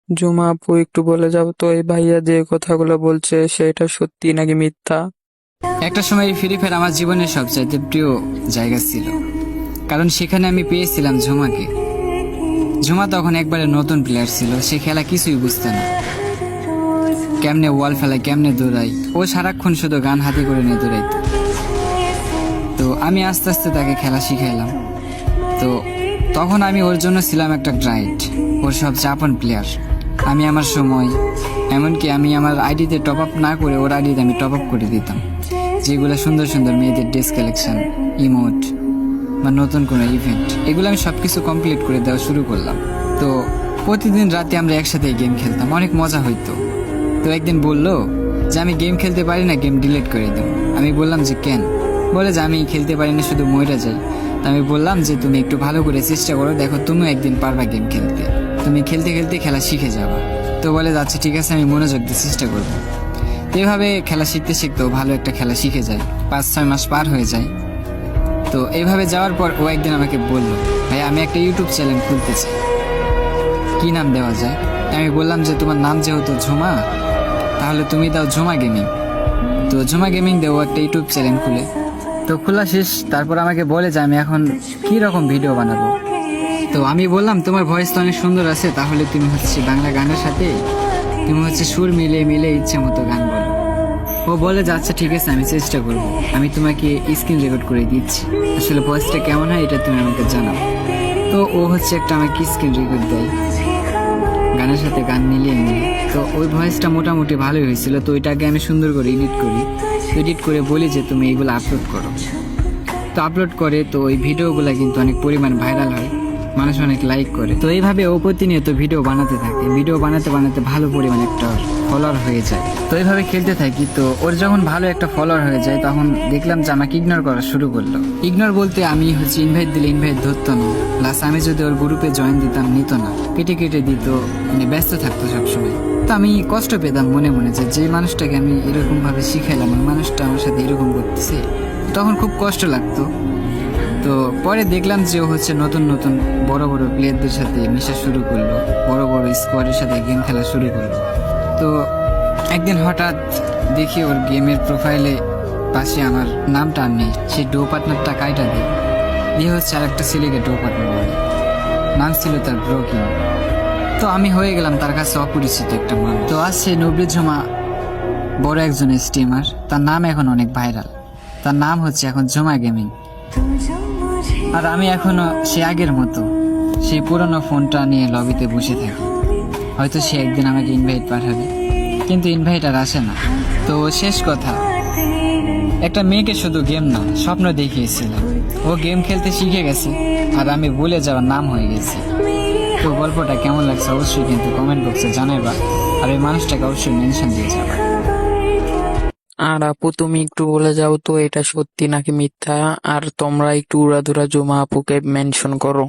জুমা আপু, একটু বলে যাও তো এই ভাইয়া যে কথাগুলো বলছে সেটা সত্যি নাকি মিথ্যা? একটা সময় ফ্রি ফায়ার আমার জীবনের সবচাইতে প্রিয় জায়গা ছিল, কারণ সেখানে আমি পেয়েছিলাম ঝুমাকে। ঝুমা তখন একবারে নতুন প্লেয়ার ছিল, সে খেলা কিছুই বুঝতো না, কেমনে ওয়াল ফেলায়, কেমনে দৌড়াই। ও সারাক্ষণ শুধু গান হাতে করে নিয়ে দৌড়াইতো। তো আমি আস্তে আস্তে তাকে খেলা শিখাইলাম। তো তখন আমি ওর জন্য ছিলাম একটা গাইড, ওর সবচেয়ে আপন প্লেয়ার। আমি আমার সময়, এমনকি আমি আমার আইডিতে টপ আপ না করে ওর আইডিতে আমি টপ আপ করে দিতাম, যেগুলো সুন্দর সুন্দর মেয়েদের ড্রেস কালেকশন, ইমোট বা নতুন কোনো ইভেন্ট, এগুলো আমি সব কিছু কমপ্লিট করে দেওয়া শুরু করলাম। তো প্রতিদিন রাতে আমরা একসাথে গেম খেলতাম, অনেক মজা হইতো। তো একদিন বললো যে আমি গেম খেলতে পারি না, গেম ডিলিট করে দেব। আমি বললাম যে কেন? বলে যে আমি খেলতে পারি না, শুধু মইরা যাই। তো আমি বললাম যে তুমি একটু ভালো করে চেষ্টা করো, দেখো তুমিও একদিন পারবা গেম খেলতে, তুমি খেলতে খেলতে খেলা শিখে যাবা। তো বলে আচ্ছা ঠিক আছে, আমি মনোযোগ দিয়ে চেষ্টা করবো। তো এভাবে খেলা শিখতে শিখতেও ভালো একটা খেলা শিখে যায়, 5-6 মাস পার হয়ে যায়। তো এইভাবে যাওয়ার পর ও একদিন আমাকে বললো, ভাই আমি একটা ইউটিউব চ্যানেল খুলতে চাই, কি নাম দেওয়া যায়? আমি বললাম যে তোমার নাম যেহেতু ঝুমা, তাহলে তুমি দাও ঝুমা গেমিং। তো ঝুমা গেমিং দেবো একটা ইউটিউব চ্যানেল খুলে। তো খোলা শেষ, তারপর আমাকে বলে যে আমি এখন কি রকম ভিডিও বানাবো। তো আমি বললাম তোমার ভয়েস তো অনেক সুন্দর আছে, তাহলে তুমি হচ্ছে বাংলা গানের সাথে তুমি হচ্ছে সুর মিলে মিলে ইচ্ছা মতো গান বলো। ও বলে যে আচ্ছা ঠিক আছে, আমি চেষ্টা করবো, আমি তোমাকে স্ক্রিন রেকর্ড করে দিচ্ছি, আসলে ভয়েসটা কেমন হয় এটা তুমি আমাকে জানাও। তো ও হচ্ছে একটা আমাকে স্ক্রিন রেকর্ড দেয়, গানের সাথে গান মিলিয়ে মিলিয়ে। তো ওই ভয়েসটা মোটামুটি ভালোই হয়েছিল। তো ওইটাকে আমি সুন্দর করে এডিট করে বলি যে তুমি এইগুলো আপলোড করো। তো আপলোড করে, তো ওই ভিডিওগুলো কিন্তু অনেক পরিমাণ ভাইরাল হয়, মানুষ অনেক লাইক করে। তো এইভাবে ও প্রতিনিয়ত ভিডিও বানাতে থাকে, ভিডিও বানাতে বানাতে ভালো পরিমাণ একটা ফলোয়ার হয়ে যায়। তো এইভাবে খেলতে থাকি। তো ওর যখন ভালো একটা ফলোয়ার হয়ে যায়, তখন দেখলাম যে আমাকে ইগনোর করা শুরু করলো। ইগনোর বলতে আমি হচ্ছে ইনভাইট দিলে ইনভাইট ধরতো না, প্লাস আমি যদি ওর গ্রুপে জয়েন দিতাম নিত না, কেটে কেটে দিত, মানে ব্যস্ত থাকতো সবসময়। তো আমি কষ্ট পেতাম মনে মনে যে মানুষটাকে আমি এরকম ভাবে শিখাইলাম, ওই মানুষটা আমার সাথে এরকম করতেছে, তখন খুব কষ্ট লাগতো। তো পরে দেখলাম যে ও হচ্ছে নতুন নতুন বড় বড় প্লেয়ারদের সাথে মেশা শুরু করলো, বড় বড় স্কোয়াডের সাথে গেম খেলা শুরু করলো। তো একদিন হঠাৎ দেখি ওর গেমের প্রোফাইলে পাশে আমার নামটা আর নেই, সে ডো পার্টনারটা কাইটা দিয়ে হচ্ছে আর একটা ছেলেকে ডো পার্টনার বলে, নাম ছিল তার ব্রোকিং। তো আমি হয়ে গেলাম তার কাছে অপরিচিত একটা মানুষ। তো আজ সে নবী ঝুমা বড় একজন স্ট্রিমার, তার নাম এখন অনেক ভাইরাল, তার নাম হচ্ছে এখন ঝুমা গেমিং। আর আমি এখনো সে আগের মতো সেই পুরনো ফোনটা নিয়ে লবিতে বসে থাকি। হয়তো সে একদিন আমাকে ইনভাইট পাঠাবে, কিন্তু ইনভাইট আর আসে না। তো শেষ কথা, একটা মেয়েকে শুধু গেম না স্বপ্ন দেখিয়েছিলাম, ও গেম খেলতে শিখে গেছে, আর আমি ভুলে যাওয়ার নাম হয়ে গেছি। তো গল্পটা কেমন লাগছে অবশ্যই কিন্তু কমেন্ট বক্সে জানাইবা, আর ওই মানুষটাকে অবশ্যই মেনশন দিয়ে যাবা। আর আপু, তুমি একটু বলে যাও তো এটা সত্যি নাকি মিথ্যা? আর তোমরা একটু উড়াধুরা জুমা আপুকে মেনশন করো।